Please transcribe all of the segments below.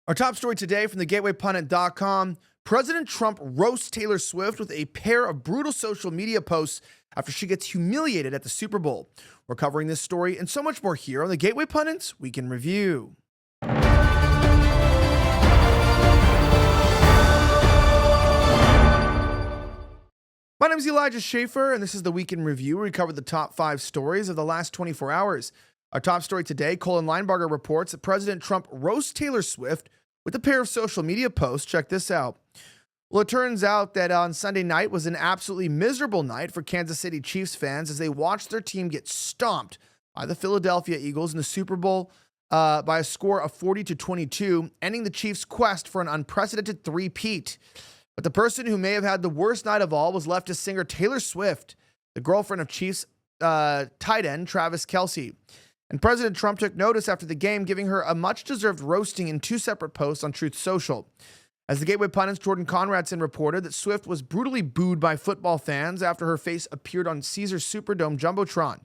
Our top story today from the GatewayPundit.com. President Trump roasts Taylor Swift with a pair of brutal social media posts after she gets humiliated at the Super Bowl. We're covering this story and so much more here on the Gateway Pundit's Week in Review. My name is Elijah Schaffer, and this is the Week in Review, where we cover the top 5 stories of the last 24 hours. Our top story today, Colin Linebarger reports that President Trump roasts Taylor Swift with a pair of social media posts. Check this out. Well, it turns out that on Sunday night was an absolutely miserable night for Kansas City Chiefs fans as they watched their team get stomped by the Philadelphia Eagles in the Super Bowl by a score of 40-22, ending the Chiefs' quest for an unprecedented three-peat. But the person who may have had the worst night of all was leftist singer Taylor Swift, the girlfriend of Chiefs tight end Travis Kelce. And President Trump took notice after the game, giving her a much-deserved roasting in 2 separate posts on Truth Social. As the Gateway Pundit's Jordan Conradson reported that Swift was brutally booed by football fans after her face appeared on Caesars Superdome Jumbotron.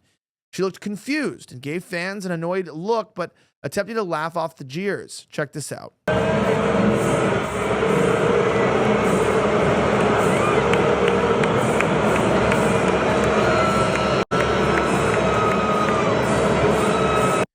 She looked confused and gave fans an annoyed look, but attempted to laugh off the jeers. Check this out.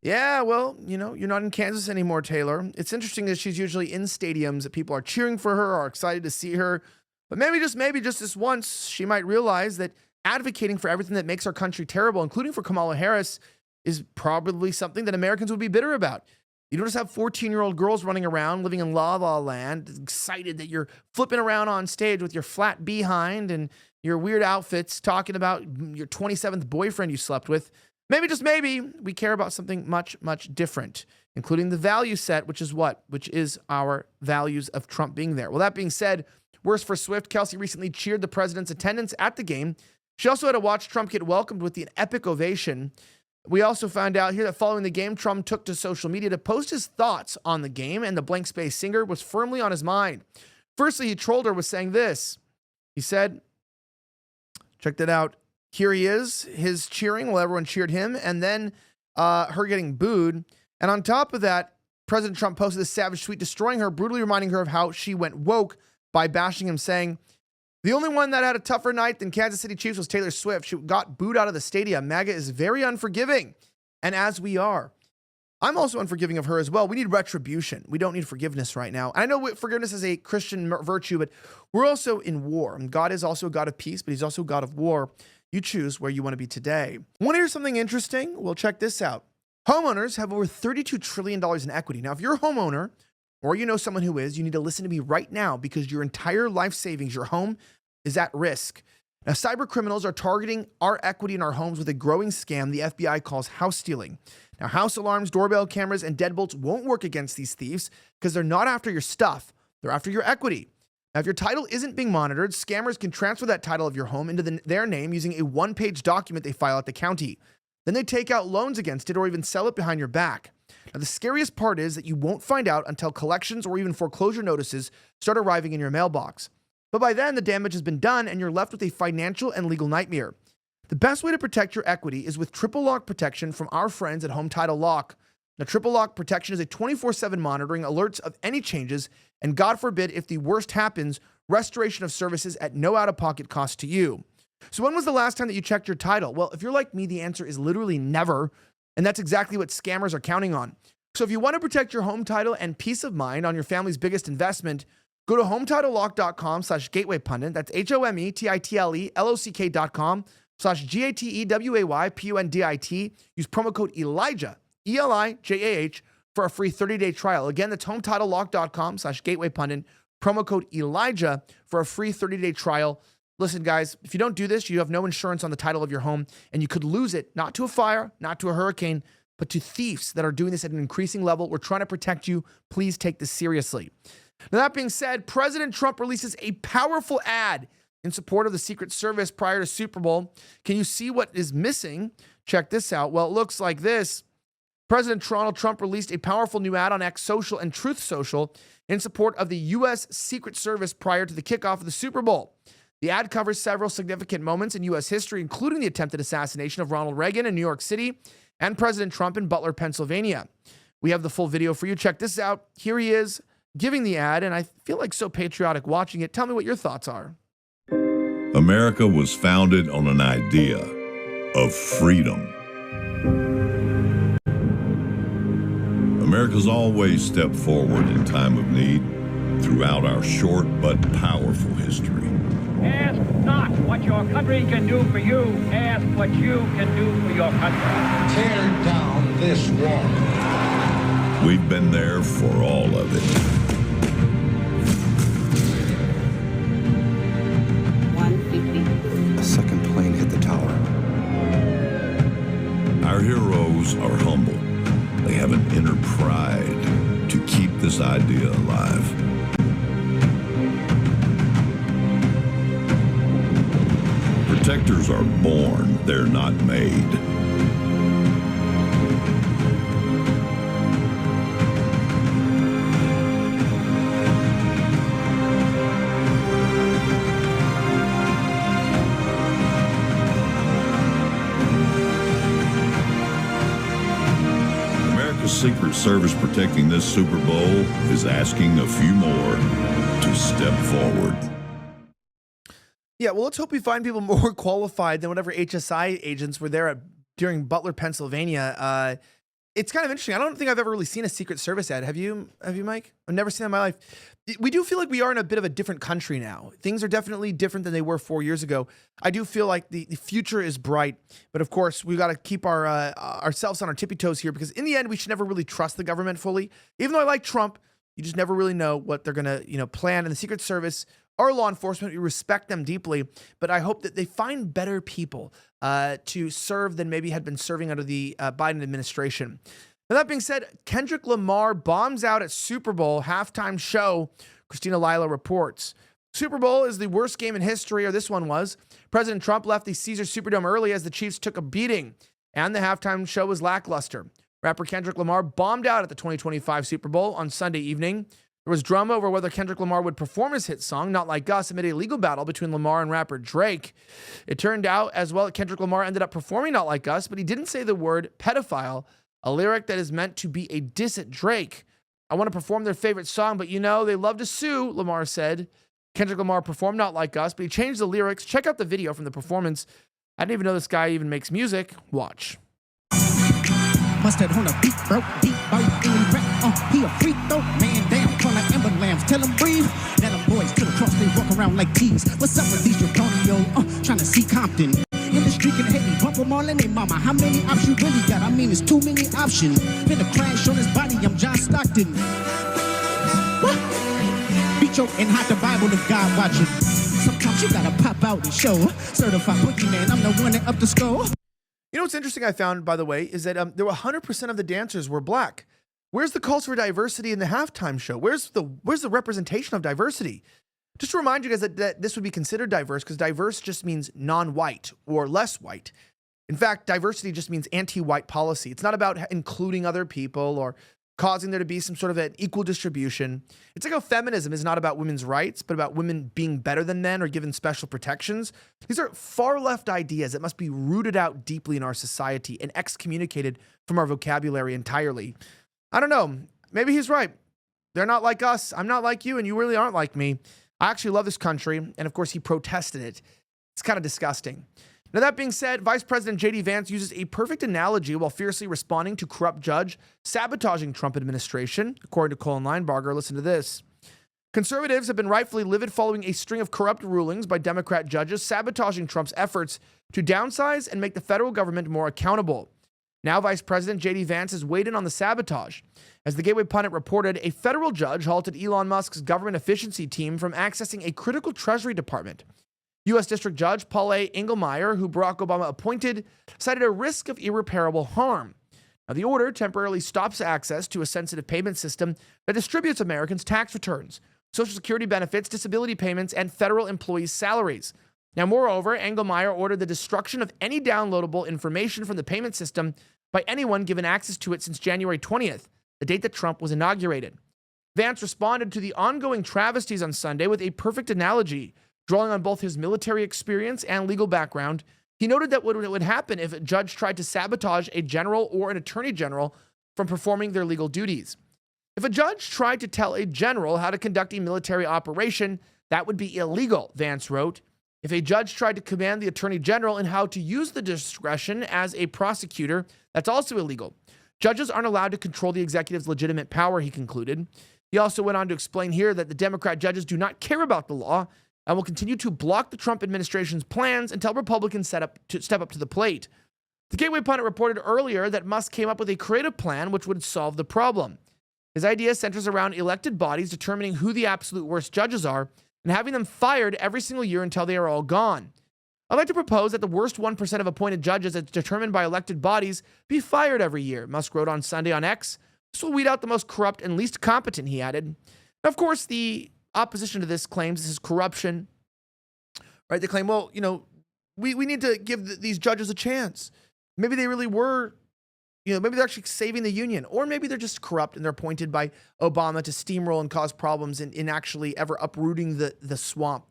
Yeah, well, you're not in Kansas anymore, Taylor. It's interesting that she's usually in stadiums that people are cheering for her, are excited to see her. But maybe just this once, she might realize that advocating for everything that makes our country terrible, including for Kamala Harris, is probably something that Americans would be bitter about. You don't just have 14-year-old girls running around living in La La Land, excited that you're flipping around on stage with your flat behind and your weird outfits, talking about your 27th boyfriend you slept with. Maybe, just maybe, we care about something much, much different, including the value set, which is what? Which is our values of Trump being there. Well, that being said, worse for Swift, Kelce recently cheered the president's attendance at the game. She also had to watch Trump get welcomed with an epic ovation. We also found out here that following the game, Trump took to social media to post his thoughts on the game, and the blank space singer was firmly on his mind. Firstly, he trolled her with saying this. He said, check that out. Here he is, his cheering while everyone cheered him, and then her getting booed. And on top of that, President Trump posted this savage tweet destroying her, brutally reminding her of how she went woke by bashing him, saying, the only one that had a tougher night than Kansas City Chiefs was Taylor Swift. She got booed out of the stadium. MAGA is very unforgiving, and as we are. I'm also unforgiving of her as well. We need retribution. We don't need forgiveness right now. I know forgiveness is a Christian virtue, but we're also in war. And God is also a God of peace, but he's also a God of war. You choose where you want to be today. Want to hear something interesting? Well, check this out. Homeowners have over $32 trillion in equity. Now, if you're a homeowner or you know someone who is, you need to listen to me right now because your entire life savings, your home, is at risk. Now, cyber criminals are targeting our equity in our homes with a growing scam the FBI calls house stealing. Now, house alarms, doorbell cameras, and deadbolts won't work against these thieves because they're not after your stuff. They're after your equity. Now, if your title isn't being monitored, scammers can transfer that title of your home into their name using a 1-page document they file at the county. Then they take out loans against it or even sell it behind your back. Now, the scariest part is that you won't find out until collections or even foreclosure notices start arriving in your mailbox. But by then, the damage has been done and you're left with a financial and legal nightmare. The best way to protect your equity is with triple lock protection from our friends at Home Title Lock. Now, triple lock protection is a 24/7 monitoring alerts of any changes, and God forbid, if the worst happens, restoration of services at no out-of-pocket cost to you. So when was the last time that you checked your title? Well, if you're like me, the answer is literally never, and that's exactly what scammers are counting on. So if you want to protect your home title and peace of mind on your family's biggest investment, go to HometitleLock.com/gatewaypundit. That's HOMETITLELOCK.com/GATEWAYPUNDIT. Use promo code Elijah, ELIJAH, for a free 30-day trial. Again, that's HometitleLock.com/gatewaypundit. Promo code Elijah for a free 30-day trial. Listen, guys, if you don't do this, you have no insurance on the title of your home, and you could lose it, not to a fire, not to a hurricane, but to thieves that are doing this at an increasing level. We're trying to protect you. Please take this seriously. Now, that being said, President Trump releases a powerful ad in support of the Secret Service prior to Super Bowl. Can you see what is missing? Check this out. Well, it looks like this. President Donald Trump released a powerful new ad on X Social and Truth Social in support of the U.S. Secret Service prior to the kickoff of the Super Bowl. The ad covers several significant moments in U.S. history, including the attempted assassination of Ronald Reagan in New York City and President Trump in Butler, Pennsylvania. We have the full video for you. Check this out. Here he is giving the ad, and I feel like so patriotic watching it. Tell me what your thoughts are. America was founded on an idea of freedom. America's always stepped forward in time of need throughout our short but powerful history. Ask not what your country can do for you. Ask what you can do for your country. Tear down this wall. We've been there for all of it. 150. The second plane hit the tower. Our heroes are humble. They have an inner pride to keep this idea alive. Protectors are born, they're not made. America's Secret Service protecting this Super Bowl is asking a few more to step forward. Yeah, well, let's hope we find people more qualified than whatever HSI agents were there during Butler, Pennsylvania. It's kind of interesting. I don't think I've ever really seen a Secret Service ad. Have you, Mike? I've never seen it in my life. We do feel like we are in a bit of a different country now. Things are definitely different than they were 4 years ago. I do feel like the future is bright, but of course, we got to keep ourselves on our tippy toes here, because in the end, we should never really trust the government fully. Even though I like Trump, you just never really know what they're going to, plan. And the Secret Service, our law enforcement, we respect them deeply, but I hope that they find better people to serve than maybe had been serving under the Biden administration. Now, that being said, Kendrick Lamar bombs out at Super Bowl halftime show, Christina Lila reports. Super Bowl is the worst game in history, or this one was. President Trump left the Caesars Superdome early as the Chiefs took a beating, and the halftime show was lackluster. Rapper Kendrick Lamar bombed out at the 2025 Super Bowl on Sunday evening. There was drama over whether Kendrick Lamar would perform his hit song, Not Like Us, amid a legal battle between Lamar and rapper Drake. It turned out as well that Kendrick Lamar ended up performing Not Like Us, but he didn't say the word pedophile, a lyric that is meant to be a diss at Drake. I want to perform their favorite song, but they love to sue, Lamar said. Kendrick Lamar performed Not Like Us, but he changed the lyrics. Check out the video from the performance. I didn't even know this guy even makes music. Watch. Mustard on a beat, bro, deep boat in the rap. He a freak though, man down, call like Ember Lambs, tell him breathe. Let them boys to the cross, they walk around like thieves. What's up with these Draconio, trying to see Compton. In the street can hate me, bump them all in their mama. How many options you really got? I mean, it's too many options. Been a crash on his body, I'm John Stockton. What? Beat your and hide the Bible if God watching. Sometimes you gotta pop out and show. Certified boogeyman, I'm the one that up the score. You know what's interesting I found, by the way, is that there were 100% of the dancers were black. Where's the calls for diversity in the halftime show? Where's the representation of diversity? Just to remind you guys that this would be considered diverse, because diverse just means non-white or less white. In fact, diversity just means anti-white policy. It's not about including other people or causing there to be some sort of an equal distribution. It's like how feminism is not about women's rights, but about women being better than men or given special protections. These are far left ideas that must be rooted out deeply in our society and excommunicated from our vocabulary entirely. I don't know. Maybe he's right. They're not like us. I'm not like you, and you really aren't like me. I actually love this country, and of course he protested it. It's kind of disgusting. Now, that being said, Vice President J.D. Vance uses a perfect analogy while fiercely responding to corrupt judge sabotaging Trump administration. According to Colin Linebarger, listen to this. Conservatives have been rightfully livid following a string of corrupt rulings by Democrat judges sabotaging Trump's efforts to downsize and make the federal government more accountable. Now, Vice President J.D. Vance has weighed in on the sabotage. As the Gateway Pundit reported, a federal judge halted Elon Musk's government efficiency team from accessing a critical Treasury Department. U.S. District Judge Paul A. Engelmeyer, who Barack Obama appointed, cited a risk of irreparable harm. Now, the order temporarily stops access to a sensitive payment system that distributes Americans' tax returns, Social Security benefits, disability payments, and federal employees' salaries. Now, moreover, Engelmeyer ordered the destruction of any downloadable information from the payment system by anyone given access to it since January 20th, the date that Trump was inaugurated. Vance responded to the ongoing travesties on Sunday with a perfect analogy, drawing on both his military experience and legal background. He noted that what would happen if a judge tried to sabotage a general or an attorney general from performing their legal duties. If a judge tried to tell a general how to conduct a military operation, that would be illegal, Vance wrote. If a judge tried to command the attorney general in how to use the discretion as a prosecutor, that's also illegal. Judges aren't allowed to control the executive's legitimate power, he concluded. He also went on to explain here that the Democrat judges do not care about the law and will continue to block the Trump administration's plans until Republicans step up to the plate. The Gateway Pundit reported earlier that Musk came up with a creative plan which would solve the problem. His idea centers around elected bodies determining who the absolute worst judges are and having them fired every single year until they are all gone. I'd like to propose that the worst 1% of appointed judges as determined by elected bodies be fired every year, Musk wrote on Sunday on X. This will weed out the most corrupt and least competent, he added. Now, of course, the opposition to this claims this is corruption. Right? They claim, well, we need to give these judges a chance. Maybe they really were, maybe they're actually saving the union. Or maybe they're just corrupt and they're appointed by Obama to steamroll and cause problems in actually ever uprooting the swamp.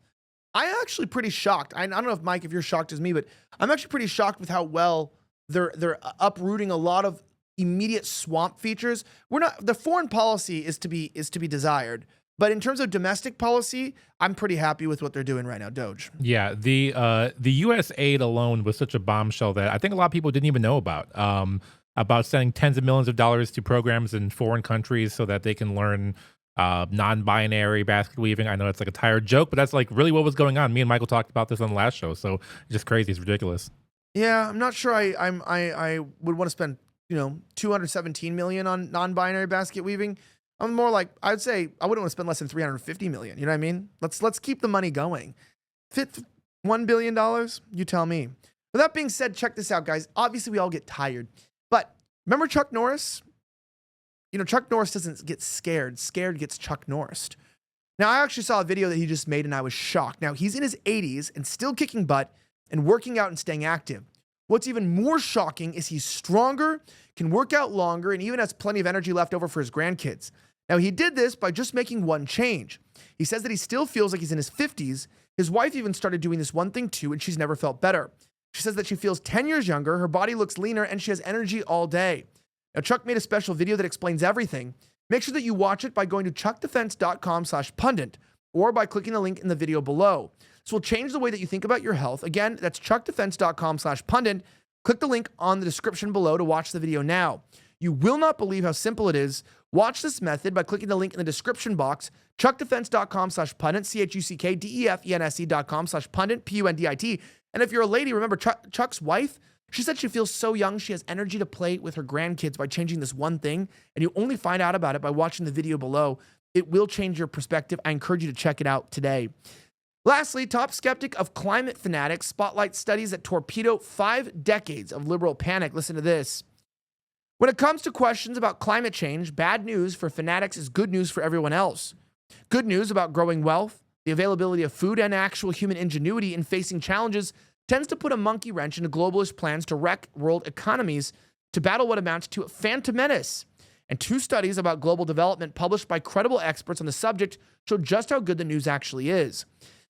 I'm actually pretty shocked. I don't know if, Mike, if you're shocked as me, but I'm actually pretty shocked with how well they're uprooting a lot of immediate swamp features. The foreign policy is to be desired. But in terms of domestic policy, I'm pretty happy with what they're doing right now, Doge. Yeah, the U.S. aid alone was such a bombshell that I think a lot of people didn't even know about sending tens of millions of dollars to programs in foreign countries so that they can learn non-binary basket weaving. I know it's like a tired joke, but that's like really what was going on. Me and Michael talked about this on the last show, so it's just crazy. It's ridiculous. Yeah, I'm not sure I would want to spend $217 million on non-binary basket weaving. I'm more like, I'd say I wouldn't want to spend less than $350 million. You know what I mean? Let's keep the money going. Fit $1 billion? You tell me. With that being said, check this out, guys. Obviously, we all get tired, but remember Chuck Norris? Chuck Norris doesn't get scared. Scared gets Chuck Norris. Now, I actually saw a video that he just made and I was shocked. Now, he's in his 80s and still kicking butt and working out and staying active. What's even more shocking is he's stronger, can work out longer, and even has plenty of energy left over for his grandkids. Now, he did this by just making one change. He says that he still feels like he's in his 50s. His wife even started doing this one thing too, and she's never felt better. She says that she feels 10 years younger, her body looks leaner, and she has energy all day. Now, Chuck made a special video that explains everything. Make sure that you watch it by going to chuckdefense.com/pundit or by clicking the link in the video below. This will change the way that you think about your health. Again, that's chuckdefense.com/pundit. Click the link on the description below to watch the video now. You will not believe how simple it is. Watch this method by clicking the link in the description box, chuckdefense.com/pundit, chuckdefense.com/pundit, Pundit. And if you're a lady, remember Chuck's wife, she said she feels so young, she has energy to play with her grandkids by changing this one thing, and you only find out about it by watching the video below. It will change your perspective. I encourage you to check it out today. Lastly, top skeptic of climate fanatics spotlights studies that torpedo 5 decades of liberal panic. Listen to this. When it comes to questions about climate change, bad news for fanatics is good news for everyone else. Good news about growing wealth, the availability of food, and actual human ingenuity in facing challenges tends to put a monkey wrench into globalist plans to wreck world economies to battle what amounts to a phantom menace. And 2 studies about global development published by credible experts on the subject show just how good the news actually is.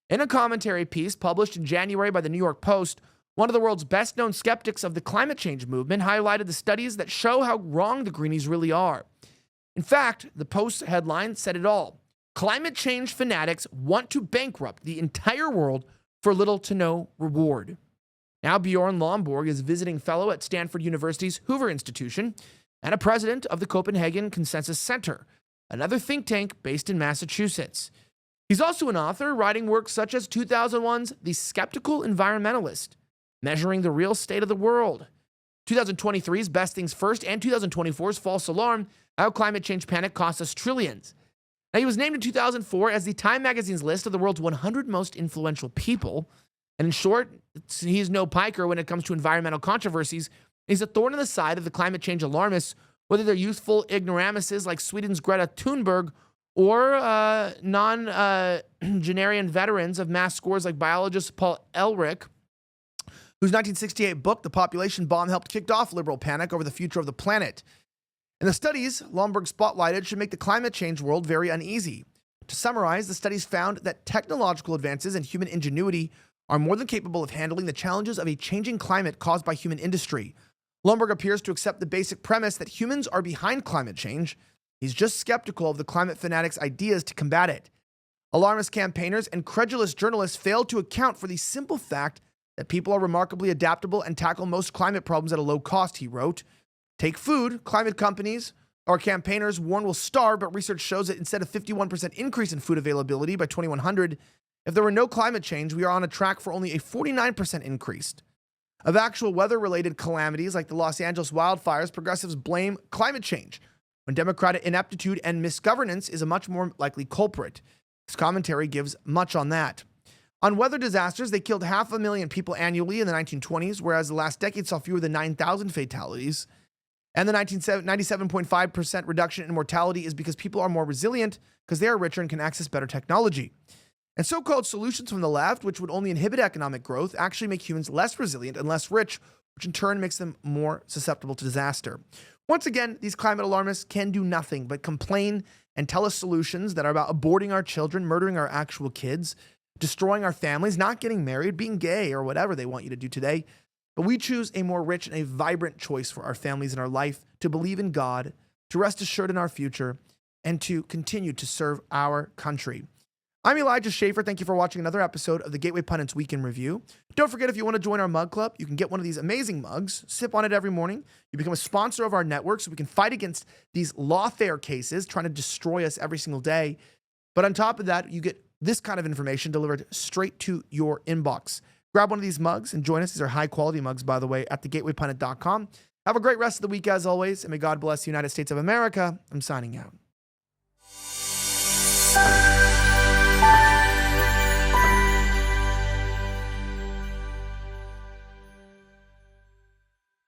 In a commentary piece published in January by the New York Post, one of the world's best-known skeptics of the climate change movement highlighted the studies that show how wrong the greenies really are. In fact, the Post headline said it all. Climate change fanatics want to bankrupt the entire world for little to no reward. Now, Bjorn Lomborg is visiting fellow at Stanford University's Hoover Institution and a president of the Copenhagen Consensus Center, another think tank based in Massachusetts. He's also an author, writing works such as 2001's The Skeptical Environmentalist, Measuring the Real State of the World, 2023's Best Things First, and 2024's False Alarm, How Climate Change Panic Costs Us Trillions. Now, he was named in 2004 as the Time magazine's list of the world's 100 most influential people. And in short, he's no piker when it comes to environmental controversies. He's a thorn in the side of the climate change alarmists, whether they're youthful ignoramuses like Sweden's Greta Thunberg or non-genarian veterans of mass scores like biologist Paul Ehrlich, whose 1968 book, The Population Bomb, helped kick off liberal panic over the future of the planet. And the studies Lomborg spotlighted should make the climate change world very uneasy. To summarize, the studies found that technological advances and human ingenuity are more than capable of handling the challenges of a changing climate caused by human industry. Lomborg appears to accept the basic premise that humans are behind climate change He's just skeptical of the climate fanatics' ideas to combat it. Alarmist campaigners and credulous journalists fail to account for the simple fact that people are remarkably adaptable and tackle most climate problems at a low cost, he wrote. Take food. Climate companies or campaigners warn we'll starve, but research shows that instead of 51% increase in food availability by 2100, if there were no climate change, we are on a track for only a 49% increase. Of actual weather-related calamities like the Los Angeles wildfires, progressives blame climate change, when Democratic ineptitude and misgovernance is a much more likely culprit. This commentary gives much on that. On weather disasters, they killed 500,000 people annually in the 1920s, whereas the last decade saw fewer than 9,000 fatalities. And the 97.5% reduction in mortality is because people are more resilient because they are richer and can access better technology. And so-called solutions from the left, which would only inhibit economic growth, actually make humans less resilient and less rich, which in turn makes them more susceptible to disaster. Once again, these climate alarmists can do nothing but complain and tell us solutions that are about aborting our children, murdering our actual kids, destroying our families, not getting married, being gay, or whatever they want you to do today. But we choose a more rich and a vibrant choice for our families and our life, to believe in God, to rest assured in our future, and to continue to serve our country. I'm Elijah Schaffer. Thank you for watching another episode of the Gateway Pundits Week in Review. Don't forget, if you want to join our mug club, you can get one of these amazing mugs, sip on it every morning. You become a sponsor of our network so we can fight against these lawfare cases trying to destroy us every single day. But on top of that, you get this kind of information delivered straight to your inbox. Grab one of these mugs and join us. These are high-quality mugs, by the way, at thegatewaypundit.com. Have a great rest of the week, as always, and may God bless the United States of America. I'm signing out.